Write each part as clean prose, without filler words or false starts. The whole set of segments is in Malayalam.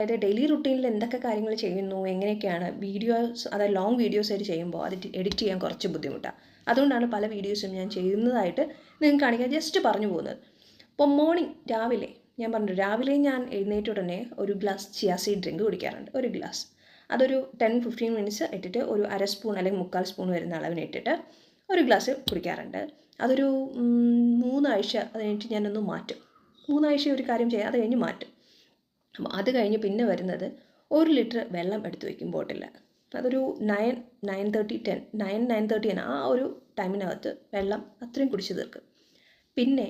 അതായത് ഡെയിലി റുട്ടീനിൽ എന്തൊക്കെ കാര്യങ്ങൾ ചെയ്യുന്നു, എങ്ങനെയൊക്കെയാണ് വീഡിയോസ്, അതായത് ലോങ് വീഡിയോസ് ആയിട്ട് ചെയ്യുമ്പോൾ അത് എഡിറ്റ് ചെയ്യാൻ കുറച്ച് ബുദ്ധിമുട്ടാണ്. അതുകൊണ്ടാണ് പല വീഡിയോസും ഞാൻ ചെയ്യുന്നതായിട്ട് നിങ്ങൾക്ക് കാണിക്കാൻ ജസ്റ്റ് പറഞ്ഞു പോകുന്നത്. അപ്പോൾ മോർണിംഗ് രാവിലെ ഞാൻ പറഞ്ഞു, രാവിലെ ഞാൻ എഴുന്നേറ്റ ഉടനെ ഒരു ഗ്ലാസ് ചിയ സീഡ് ഡ്രിങ്ക് കുടിക്കാറുണ്ട്. ഒരു ഗ്ലാസ് അതൊരു 10-15 മിനിറ്റ്സ് ഇട്ടിട്ട് ഒരു അര സ്പൂൺ അല്ലെങ്കിൽ 3/4 സ്പൂൺ വരുന്ന അളവിന് ഇട്ടിട്ട് ഒരു ഗ്ലാസ് കുടിക്കാറുണ്ട്. അതൊരു 3 ആഴ്ച അത് കഴിഞ്ഞിട്ട് ഞാനൊന്ന് മാറ്റും. 3 ആഴ്ച ഒരു കാര്യം ചെയ്യാം, അത് കഴിഞ്ഞ് മാറ്റും. അപ്പോൾ അത് കഴിഞ്ഞ് പിന്നെ വരുന്നത് 1 ലിറ്റർ വെള്ളം എടുത്ത് വയ്ക്കും ബോട്ടിൽ. അതൊരു 9:30 ആ ഒരു ടൈമിനകത്ത് വെള്ളം അത്രയും കുടിച്ച് തീർക്കും. പിന്നെ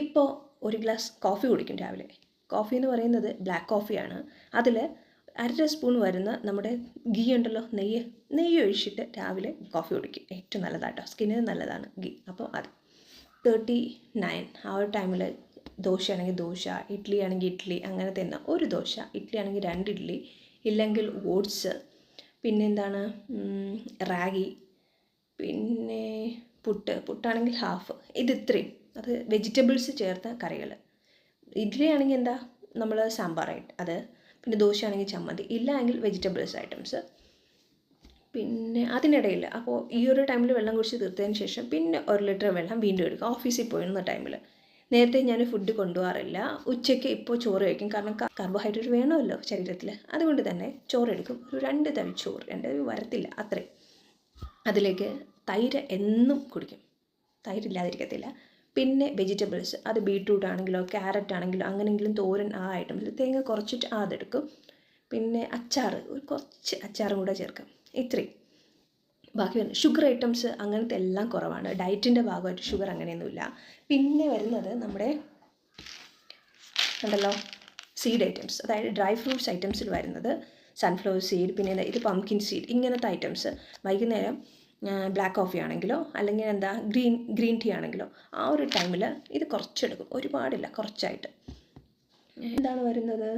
ഇപ്പോൾ ഒരു ഗ്ലാസ് കോഫി കുടിക്കും രാവിലെ. കോഫി എന്ന് പറയുന്നത് ബ്ലാക്ക് കോഫിയാണ്. അതിൽ 1/2 സ്പൂൺ വരുന്ന നമ്മുടെ ഗീ ഉണ്ടല്ലോ, നെയ്യ് ഒഴിച്ചിട്ട് രാവിലെ കോഫി കുടിക്കും. ഏറ്റവും നല്ലതാട്ടോ, സ്കിന്നിന് നല്ലതാണ് ഗീ. അപ്പോൾ അത് 39 ആ ഒരു ടൈമിൽ ദോശയാണെങ്കിൽ ദോശ, ഇഡ്ഡലി ആണെങ്കിൽ ഇഡ്ഡലി, അങ്ങനെ തന്നെ ഒരു ദോശ, ഇഡ്ഡലി ആണെങ്കിൽ 2 ഇഡ്ഡലി, ഇല്ലെങ്കിൽ ഓട്സ്, പിന്നെന്താണ് റാഗി, പിന്നെ പുട്ടാണെങ്കിൽ ഹാഫ്. ഇത് ഇത്രയും, അത് വെജിറ്റബിൾസ് ചേർത്ത കറികൾ. ഇഡ്ഡലി ആണെങ്കിൽ എന്താ നമ്മൾ സാമ്പാറായിട്ട് അത്, പിന്നെ ദോശയാണെങ്കിൽ ചമ്മന്തി, ഇല്ല എങ്കിൽ വെജിറ്റബിൾസ് ഐറ്റംസ്. പിന്നെ അതിനിടയിൽ അപ്പോൾ ഈ ഒരു ടൈമിൽ വെള്ളം കുടിച്ച് തീർത്തതിന് ശേഷം പിന്നെ 1 ലിറ്റർ വെള്ളം വീണ്ടും എടുക്കും. ഓഫീസിൽ പോയിരുന്ന ടൈമിൽ നേരത്തെ ഞാൻ ഫുഡ് കൊണ്ടുപോകാറില്ല. ഉച്ചയ്ക്ക് ഇപ്പോൾ ചോറ് കഴിക്കും, കാരണം കാർബോഹൈഡ്രേറ്റ് വേണമല്ലോ ശരീരത്തിൽ. അതുകൊണ്ട് തന്നെ ചോറെടുക്കും. ഒരു 2 തവി ചോറ്, 2 വരത്തില്ല അത്രയും. അതിലേക്ക് തൈര് എന്നും കുടിക്കും, തൈരില്ലാതിരിക്കത്തില്ല. പിന്നെ വെജിറ്റബിൾസ്, അത് ബീട്രൂട്ട് ആണെങ്കിലോ ക്യാരറ്റ് ആണെങ്കിലോ അങ്ങനെയെങ്കിലും തോരൻ, ആ ഐറ്റംസിൽ തേങ്ങ കുറച്ചിട്ട് അതെടുക്കും. പിന്നെ അച്ചാർ, ഒരു കുറച്ച് അച്ചാറും കൂടെ ചേർക്കും. ഇത്രയും. ബാക്കി വരുന്നത് ഷുഗർ ഐറ്റംസ് അങ്ങനത്തെ എല്ലാം കുറവാണ്. ഡയറ്റിൻ്റെ ഭാഗമായിട്ട് ഷുഗർ അങ്ങനെയൊന്നുമില്ല. പിന്നെ വരുന്നത് നമ്മുടെ ഉണ്ടല്ലോ സീഡ് ഐറ്റംസ്, അതായത് ഡ്രൈ ഫ്രൂട്ട്സ് ഐറ്റംസിൽ വരുന്നത് സൺഫ്ലവർ സീഡ്, പിന്നെ ഇത് പംകിൻ സീഡ്, ഇങ്ങനത്തെ ഐറ്റംസ്. വൈകുന്നേരം ബ്ലാക്ക് കോഫി ആണെങ്കിലോ അല്ലെങ്കിൽ എന്താ ഗ്രീൻ ടീ ആണെങ്കിലോ ആ ഒരു ടൈമിൽ ഇത് കുറച്ചെടുക്കും, ഒരുപാടില്ല, കുറച്ചായിട്ട്. എന്താണ് വരുന്നത്,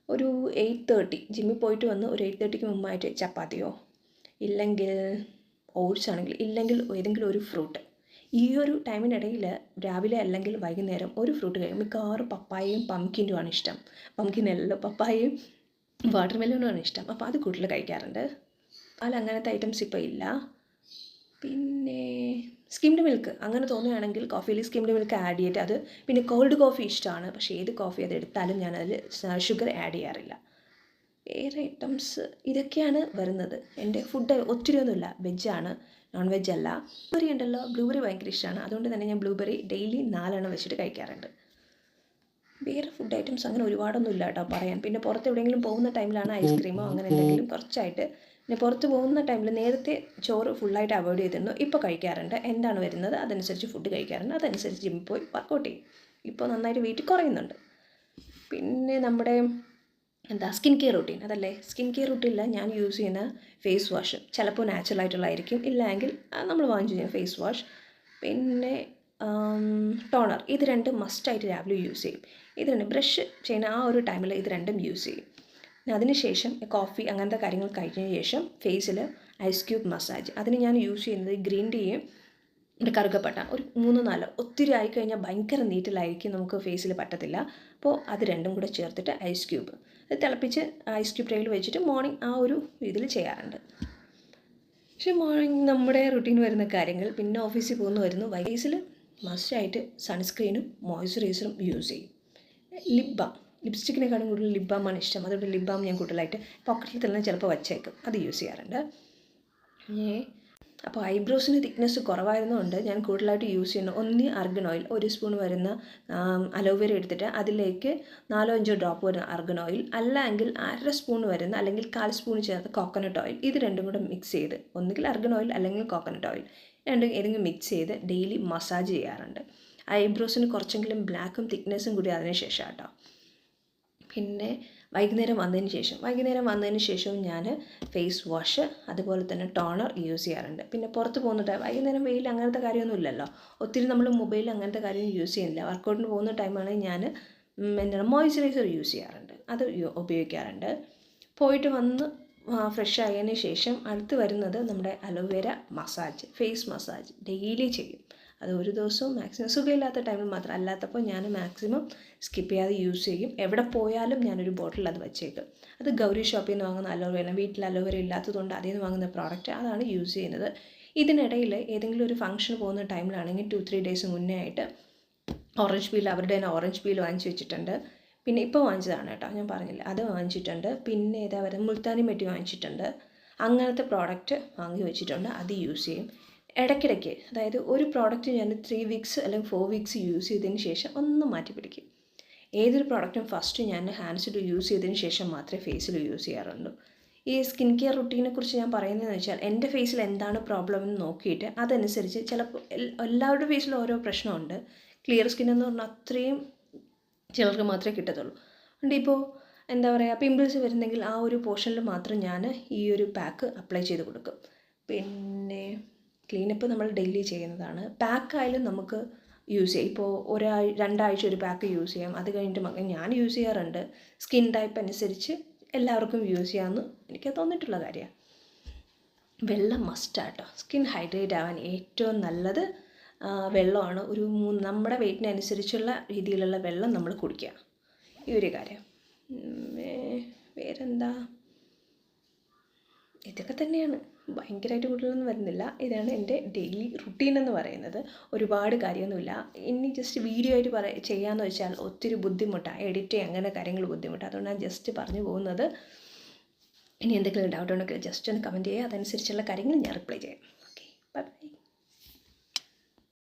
ഒരു 8:30 ജിമ്മിൽ പോയിട്ട് വന്ന് ഒരു 8:30ക്ക് മുമ്പായിട്ട് ചപ്പാത്തിയോ, ഇല്ലെങ്കിൽ ഓട്സ് ആണെങ്കിൽ, ഇല്ലെങ്കിൽ ഏതെങ്കിലും ഒരു ഫ്രൂട്ട്. ഈ ഒരു ടൈമിനിടയിൽ രാവിലെ അല്ലെങ്കിൽ വൈകുന്നേരം ഒരു ഫ്രൂട്ട് കഴിക്കും. മിക്കവാറും പപ്പായയും പംകിനുമാണ് ഇഷ്ടം. പംകിനല്ലോ, പപ്പായയും വാട്ടർമെലനുമാണ് ഇഷ്ടം. അപ്പോൾ അത് കൂടുതൽ കഴിക്കാറുണ്ട്. അങ്ങനത്തെ ഐറ്റംസ് ഇപ്പോൾ ഇല്ല. പിന്നെ സ്കിംഡ് മിൽക്ക് അങ്ങനെ തോന്നുകയാണെങ്കിൽ കോഫിയിൽ സ്കിംഡ് മിൽക്ക് ആഡ് ചെയ്തിട്ട് അത്. പിന്നെ കോൾഡ് കോഫി ഇഷ്ടമാണ്, പക്ഷേ ഏത് കോഫി അത് എടുത്താലും ഞാനതിൽ ഷുഗർ ആഡ് ചെയ്യാറില്ല. വേറെ ഐറ്റംസ് ഇതൊക്കെയാണ് വരുന്നത്. എൻ്റെ ഫുഡ് ഒത്തിരി ഒന്നുമില്ല, വെജാണ്, നോൺ വെജ് അല്ല. ബ്ലൂബെറി ഉണ്ടല്ലോ, ബ്ലൂബെറി ഭയങ്കര ഇഷ്ടമാണ്. അതുകൊണ്ട് തന്നെ ഞാൻ ബ്ലൂബെറി ഡെയിലി 4 എണ്ണം വെച്ചിട്ട് കഴിക്കാറുണ്ട്. വേറെ ഫുഡ് ഐറ്റംസ് അങ്ങനെ ഒരുപാടൊന്നും ഇല്ല കേട്ടോ പറയാൻ. പിന്നെ പുറത്ത് എവിടെയെങ്കിലും പോകുന്ന ടൈമിലാണ് ഐസ്ക്രീമോ അങ്ങനെ എന്തെങ്കിലും കുറച്ചായിട്ട്. പിന്നെ പുറത്ത് പോകുന്ന ടൈമിൽ നേരത്തെ ചോറ് ഫുള്ളായിട്ട് അവോയ്ഡ് ചെയ്തിരുന്നു, ഇപ്പോൾ കഴിക്കാറുണ്ട്. എന്താണ് വരുന്നത് അതനുസരിച്ച് ഫുഡ് കഴിക്കാറുണ്ട്. അതനുസരിച്ച് ജിമ്മിൽ പോയി വർക്കൗട്ട് ചെയ്യും. ഇപ്പോൾ നന്നായിട്ട് വെയിറ്റ് കുറയുന്നുണ്ട്. പിന്നെ നമ്മുടെ എന്താ സ്കിൻ കെയർ റൂട്ടീൻ, അതല്ലേ സ്കിൻ കെയർ റൂട്ടീനിൽ ഞാൻ യൂസ് ചെയ്യുന്ന ഫേസ് വാഷ് ചിലപ്പോൾ നാച്ചുറൽ ആയിട്ടുള്ളതായിരിക്കും, ഇല്ലെങ്കിൽ നമ്മൾ വാങ്ങിച്ചു ചെയ്യുന്ന ഫേസ് വാഷ്. പിന്നെ ടോണർ, ഇത് രണ്ടും മസ്റ്റായിട്ട് രാവിലെ യൂസ് ചെയ്യും. ഇത് രണ്ടും ബ്രഷ് ചെയ്യുന്ന ആ ഒരു ടൈമിൽ ഇത് രണ്ടും യൂസ് ചെയ്യും. അതിനുശേഷം കോഫി അങ്ങനത്തെ കാര്യങ്ങൾ കഴിഞ്ഞതിന് ശേഷം ഫേസിൽ ഐസ് ക്യൂബ് മസാജ്. അതിന് ഞാൻ യൂസ് ചെയ്യുന്നത് ഗ്രീൻ ടീയും കറുകപ്പട്ട, ഒരു 3-4. ഒത്തിരി ആയിക്കഴിഞ്ഞാൽ ഭയങ്കര നീറ്റിലായിരിക്കും, നമുക്ക് ഫേസിൽ പറ്റത്തില്ല. അപ്പോൾ അത് രണ്ടും കൂടെ ചേർത്തിട്ട് ഐസ് ക്യൂബ് അത് തിളപ്പിച്ച് ഐസ് ക്യൂബ് ട്രേയിൽ വെച്ചിട്ട് മോർണിംഗ് ആ ഒരു ഇതിൽ ചെയ്യാറുണ്ട്. പക്ഷേ മോർണിംഗ് നമ്മുടെ റുട്ടീൻ വരുന്ന കാര്യങ്ങൾ, പിന്നെ ഓഫീസിൽ പോകുന്നു വരുന്നു. ഫേസിൽ മസ്റ്റായിട്ട് സൺസ്ക്രീനും മോയ്സ്ചറൈസറും യൂസ് ചെയ്യും. ലിപ് ബാം, ലിപ്സ്റ്റിക്കിനെക്കാളും കൂടുതൽ ലിപ് ബാമാണ് ഇഷ്ടം. അതുകൊണ്ട് ലിപ് ബാം ഞാൻ കൂടുതലായിട്ട് പോക്കറ്റിൽ തന്നെ ചിലപ്പോൾ വച്ചേക്കും, അത് യൂസ് ചെയ്യാറുണ്ട്. അപ്പോൾ ഐബ്രോസിന് തിക്നെസ് കുറവായിരുന്നുകൊണ്ട് ഞാൻ കൂടുതലായിട്ട് യൂസ് ചെയ്യുന്ന ഒന്ന് അർഗൻ ഓയിൽ, 1 സ്പൂൺ വരുന്ന അലോവേര എടുത്തിട്ട് അതിലേക്ക് 4-5 ഡ്രോപ്പ് വരുന്ന അർഗൻ ഓയിൽ, അല്ലെങ്കിൽ 1/2 സ്പൂൺ വരുന്ന അല്ലെങ്കിൽ 1/4 സ്പൂൺ ചേർത്ത് കോക്കനട്ട് ഓയിൽ. ഇത് രണ്ടും കൂടെ മിക്സ് ചെയ്ത്, ഒന്നുകിൽ അർഗൻ ഓയിൽ അല്ലെങ്കിൽ കോക്കനട്ട് ഓയിൽ, രണ്ടും ഏതെങ്കിലും മിക്സ് ചെയ്ത് ഡെയിലി മസാജ് ചെയ്യാറുണ്ട്. ഐബ്രോസിന് കുറച്ചെങ്കിലും ബ്ലാക്കും തിക്നെസ്സും കൂടി അതിന് ശേഷം കേട്ടോ. പിന്നെ വൈകുന്നേരം വന്നതിന് ശേഷവും ഞാൻ ഫേസ് വാഷ് അതുപോലെ തന്നെ ടോണർ യൂസ് ചെയ്യാറുണ്ട്. പിന്നെ പുറത്ത് പോകുന്ന വൈകുന്നേരം വെയിൽ അങ്ങനത്തെ കാര്യമൊന്നും ഇല്ലല്ലോ, ഒത്തിരി നമ്മൾ മൊബൈൽ അങ്ങനത്തെ കാര്യം യൂസ് ചെയ്യുന്നില്ല. വർക്കൗട്ടിന് പോകുന്ന ടൈമാണെങ്കിൽ ഞാൻ മോയ്സ്ചറൈസർ യൂസ് ചെയ്യാറുണ്ട്, അത് ഉപയോഗിക്കാറുണ്ട്. പോയിട്ട് വന്ന് ഫ്രഷ് ആയതിന് ശേഷം അടുത്ത് വരുന്നത് നമ്മുടെ aloe vera massage, face massage daily ചെയ്യും. അത് ഒരു ദിവസവും മാക്സിമം സുഖമില്ലാത്ത ടൈമിൽ മാത്രം, അല്ലാത്തപ്പോൾ ഞാൻ മാക്സിമം സ്കിപ്പ് ചെയ്യാതെ യൂസ് ചെയ്യും. എവിടെ പോയാലും ഞാനൊരു ബോട്ടിൽ അത് വെച്ചേക്കും. അത് ഗൗരി ഷോപ്പിൽ നിന്ന് വാങ്ങുന്ന അലോവേര, വീട്ടിൽ അലോവേര ഇല്ലാത്തതുകൊണ്ട് അതിൽ നിന്ന് വാങ്ങുന്ന പ്രോഡക്റ്റ് അതാണ് യൂസ് ചെയ്യുന്നത്. ഇതിനിടയിൽ ഏതെങ്കിലും ഒരു ഫംഗ്ഷന് പോകുന്ന ടൈമിലാണെങ്കിൽ 2-3 ഡേയ്സ് മുന്നേ ആയിട്ട് ഓറഞ്ച് പീൽ, അവരുടെ തന്നെ ഓറഞ്ച് പീൽ വാങ്ങിച്ച് വെച്ചിട്ടുണ്ട്. പിന്നെ ഇപ്പോൾ വാങ്ങിച്ചതാണ് കേട്ടോ, ഞാൻ പറഞ്ഞില്ല, അത് വാങ്ങിച്ചിട്ടുണ്ട്. പിന്നെ ഏതാ പറയുക, മുൾത്താനി മെട്ടി വാങ്ങിച്ചിട്ടുണ്ട്. അങ്ങനത്തെ പ്രോഡക്റ്റ് വാങ്ങി വെച്ചിട്ടുണ്ട്, അത് യൂസ് ചെയ്യും. ഇടയ്ക്കിടയ്ക്ക്, അതായത് ഒരു പ്രോഡക്റ്റ് ഞാൻ 3 വീക്സ് അല്ലെങ്കിൽ 4 വീക്സ് യൂസ് ചെയ്തതിന് ശേഷം ഒന്ന് മാറ്റി പിടിക്കും. ഏതൊരു പ്രോഡക്റ്റും ഫസ്റ്റ് ഞാൻ ഹാൻഡ്സിൽ യൂസ് ചെയ്തതിന് ശേഷം മാത്രമേ ഫേസിൽ യൂസ് ചെയ്യാറുള്ളൂ. ഈ സ്കിൻ കെയർ റുട്ടീനെ കുറിച്ച് ഞാൻ പറയുന്നതെന്ന് വെച്ചാൽ, എൻ്റെ ഫേസിൽ എന്താണ് പ്രോബ്ലം എന്ന് നോക്കിയിട്ട് അതനുസരിച്ച്, ചിലപ്പോൾ എല്ലാവരുടെ ഫേസിലും ഓരോ പ്രശ്നമുണ്ട്. ക്ലിയർ സ്കിൻ എന്ന് പറഞ്ഞാൽ അത്രയും ചിലർക്ക് മാത്രമേ കിട്ടത്തുള്ളൂ. അതുകൊണ്ട് ഇപ്പോൾ എന്താ പറയുക, പിമ്പിൾസ് വരുന്നെങ്കിൽ ആ ഒരു പോർഷനിൽ മാത്രം ഞാൻ ഈ ഒരു പാക്ക് അപ്ലൈ ചെയ്ത് കൊടുക്കും. പിന്നെ ക്ലീനപ്പ് നമ്മൾ ഡെയിലി ചെയ്യുന്നതാണ്. പാക്കായാലും നമുക്ക് യൂസ് ചെയ്യാം. ഇപ്പോൾ 2 ആഴ്ച ഒരു പാക്ക് യൂസ് ചെയ്യാം. അത് കഴിഞ്ഞിട്ട് ഞാൻ യൂസ് ചെയ്യാറുണ്ട്. സ്കിൻ ടൈപ്പ് അനുസരിച്ച് എല്ലാവർക്കും യൂസ് ചെയ്യാമെന്ന് എനിക്ക് തോന്നിയിട്ടുള്ള കാര്യമാണ്. വെള്ളം മസ്റ്റാട്ടോ. സ്കിൻ ഹൈഡ്രേറ്റ് ആവാൻ ഏറ്റവും നല്ലത് വെള്ളമാണ്. നമ്മുടെ വെയിറ്റിനനുസരിച്ചുള്ള രീതിയിലുള്ള വെള്ളം നമ്മൾ കുടിക്കുക, ഈ ഒരു കാര്യം. വേറെന്താ, ഇതൊക്കെ തന്നെയാണ്. ഭയങ്കരമായിട്ട് കൂടുതലൊന്നും വരുന്നില്ല. ഇതാണ് എൻ്റെ ഡെയിലി റുട്ടീൻ എന്ന് പറയുന്നത്. ഒരുപാട് കാര്യമൊന്നുമില്ല. ഇനി ജസ്റ്റ് വീഡിയോ ആയിട്ട് ചെയ്യാമെന്ന് വെച്ചാൽ ഒത്തിരി ബുദ്ധിമുട്ടാണ്, എഡിറ്റ് ചെയ്യാൻ അങ്ങനെ കാര്യങ്ങൾ ബുദ്ധിമുട്ടാണ്. അതുകൊണ്ട് ഞാൻ ജസ്റ്റ് പറഞ്ഞു പോകുന്നത്. ഇനി എന്തെങ്കിലും ഡൗട്ട് ഉണ്ടെങ്കിൽ ജസ്റ്റ് ഒന്ന് കമൻറ്റ് ചെയ്യുക, അതനുസരിച്ചുള്ള കാര്യങ്ങൾ ഞാൻ റിപ്ലൈ ചെയ്യാം.